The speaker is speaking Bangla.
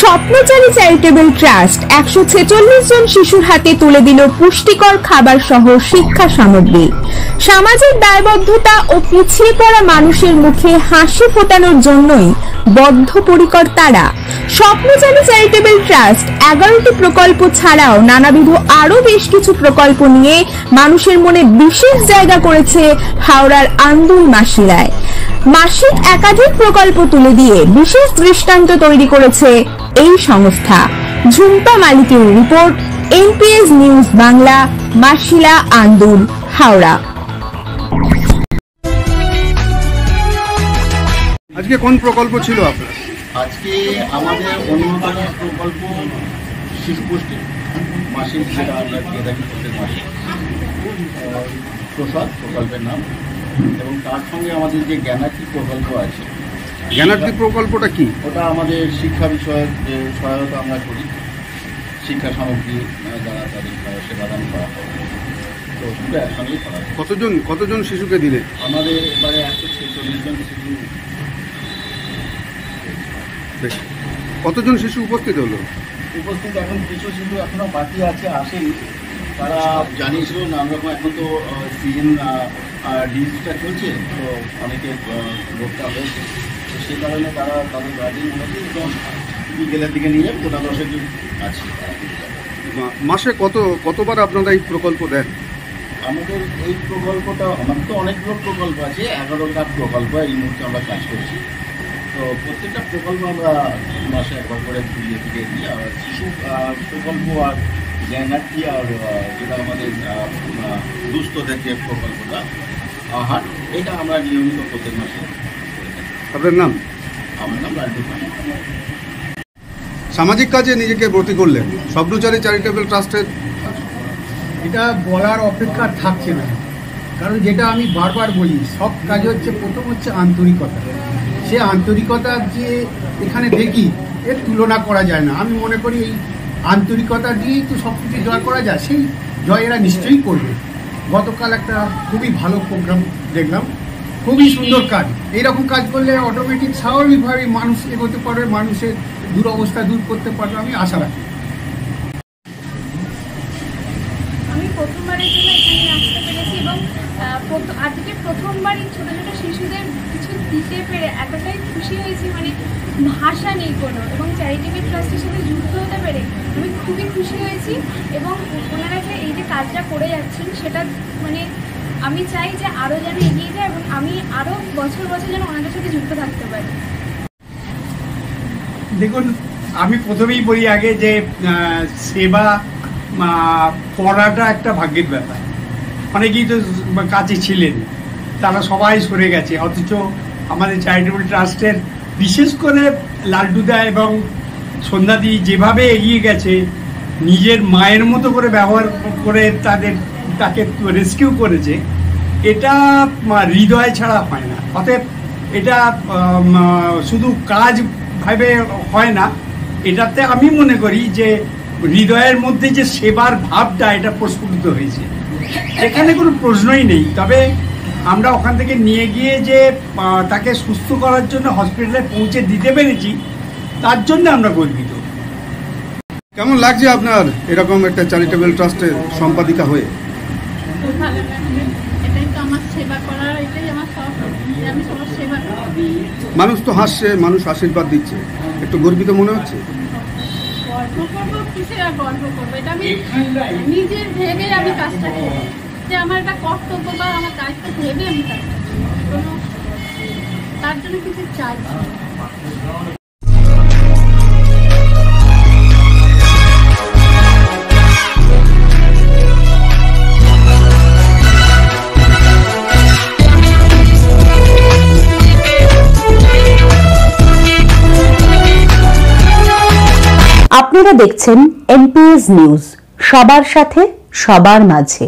স্বপ্নচারী চ্যারিটেবল ট্রাস্ট 146 জন শিশুর হাতে তুলে দিল পুষ্টিকর খাবার সহ শিক্ষা সামগ্রী। সামাজিক দায়বদ্ধতা ও পিছিয়ে পড়া মানুষের মুখে হাসি ফোটানোর জন্যই বদ্ধপরিকর তারা। স্বপ্নচারী চ্যারিটেবল ট্রাস্ট 11টি প্রকল্প ছাড়াও নানাবিধ আরো বেশ কিছু প্রকল্প নিয়ে মানুষের মনে বিশেষ জায়গা করেছে হাওড়ার আন্দুল মাসিলায়। মাসিক একাধিক প্রকল্প তুলে দিয়ে বিশেষ দৃষ্টান্ত তৈরি করেছে এই সংস্থা। ঝুম্পা মালিকের report, NPS news Bangla, Masila, Andul, Howrah. আজকে কোন প্রকল্প ছিল আপনার? আজকে আমাদের অন্যতম প্রকল্প শিশু পুষ্টি মাসিক, যেটা আমরা দিয়ে থাকি প্রত্যেক মাসে, প্রসাদ প্রকল্পের নাম। এবং তার সঙ্গে আমাদের যে জ্ঞানার্থী প্রকল্প আছে। জ্ঞানার্থী প্রকল্পটা কি? ওটা আমাদের শিক্ষা বিষয়ক যে সহায়তা আমরা করি, শিক্ষা সামগ্রী যারা তাদের সেবাদান করা হয়, তো দুটো একসঙ্গেই করা হয়। কতজন শিশুকে দিলে? আমাদের এবারে 146 জন শিশু। কতজন শিশু উপস্থিত হলো? উপস্থিত এখন কিছু শিশু এখনো বাকি আছে, আসেনি। তারা জানিয়েছিল নানা রকম, এখন তো সিজন ডিজিজটা চলছে, তো অনেকে ভোটটা হয়েছে, তো সেই কারণে তারা তাদের গার্জেন মধ্যে এবং বিকেলের দিকে নিয়ে গোটা 10 জন আছে। মাসে কতবার আপনারা এই প্রকল্প দেন? আমাদের এই প্রকল্পটা, আমাদের তো অনেকগুলো প্রকল্প আছে, 11টা প্রকল্প এই মুহূর্তে আমরা কাজ করছি। তো প্রত্যেকটা প্রকল্প আমরা মাসে একবার করে ঘুরিয়ে ফিরিয়ে দিই। আর শিশু প্রকল্প আর জ্ঞানার্থী আর যেটা আমাদের দুস্থদের যে প্রকল্পটা আহার, এটা আমরা নিয়মিত প্রত্যেক মাসে। আপনার নাম? আমার নাম রাজদীপ। সামাজিক কাজে নিজেকে ভর্তি করলেন স্বপ্নচারী চ্যারিটেবল ট্রাস্টের। এটা বলার অপেক্ষা থাকছে না, কারণ যেটা আমি বারবার বলি, সব কাজ হচ্ছে প্রথম হচ্ছে আন্তরিকতা। সে আন্তরিকতা যে এখানে দেখি, এর তুলনা করা যায় না। আমি মনে করি এই আন্তরিকতা দিয়েই তো সব কিছু জয় করা যায়, সেই জয় এরা নিশ্চয়ই করবে। গতকাল একটা খুবই ভালো প্রোগ্রাম দেখলাম, খুবই সুন্দর কাজ। এইরকম কাজ করলে অটোমেটিক স্বাভাবিকভাবে মানুষ এগোতে পারবে, মানুষের দুরবস্থা দূর করতে পারবে, আমি আশা রাখি। আমি প্রথমবারের জন্য এখানে আসতে পেরেছি এবং আজকে প্রথমবারই ছোটো ছোটো শিশুদের কিছু দিতে পেরে এতটাই খুশি হয়েছি, মানে ভাষা নেই কোনো। এবং চ্যারিটেবল ট্রাস্টের সাথে যুক্ত হতে পেরে আমি খুবই খুশি হয়েছি। এবং ওনারা যে এই যে কাজটা করে যাচ্ছেন, সেটা মানে আমি চাই যে আরও যেন এগিয়ে যায় এবং আমি আরও বছর বছর যেন ওনাদের সাথে যুক্ত থাকতে পারি। দেখুন, আমি প্রথমেই বলি আগে যে সেবা করাটা একটা ভাগ্যের ব্যাপার। অনেকেই তো কাছে ছিলেন, তারা সবাই সরে গেছে, অথচ আমাদের চ্যারিটেবল ট্রাস্টের বিশেষ করে লালটুদা এবং সন্ধ্যাদি যেভাবে এগিয়ে গেছে, নিজের মায়ের মতো করে ব্যবহার করে তাকে রেস্কিউ করেছে, এটা হৃদয় ছাড়া হয় না। অতএব এটা শুধু কাজ ভাবে হয় না, এটাতে আমি মনে করি যে হৃদয়ের মধ্যে যে সেবার ভাবটা, এটা প্রস্ফুটিত হয়েছে, এখানে কোনো প্রশ্নই নেই। তবে আমরা ওখান থেকে নিয়ে গিয়ে যে তাকে সুস্থ করার জন্য হসপিটালে পৌঁছে দিতে পেরেছি, তার জন্য আমরা গর্বিত। কেমন লাগছে আপনার এরকম একটা চ্যারিটেবল ট্রাস্টের সম্পাদিকা হয়ে? খুব ভালো লাগছে, এটাই তো আমার সেবা করার, এটাই আমার শখ, আমি সবার সেবা করি। মানুষ তো হাসছে, মানুষ আশীর্বাদ দিচ্ছে, একটু গর্বিত মনে হচ্ছে? গর্ব করবো কিসের আর গর্ব করবো, এটা আমি নিজের ভেবে আমি কাজটা করি, যে আমার একটা কর্তব্য বা আমার দায়িত্ব ভেবে আমি কাজটা করি, তার জন্য কিছু চাইছি। আপনারা দেখছেন এনপিএস নিউজ, সবার সাথে সবার মাঝে।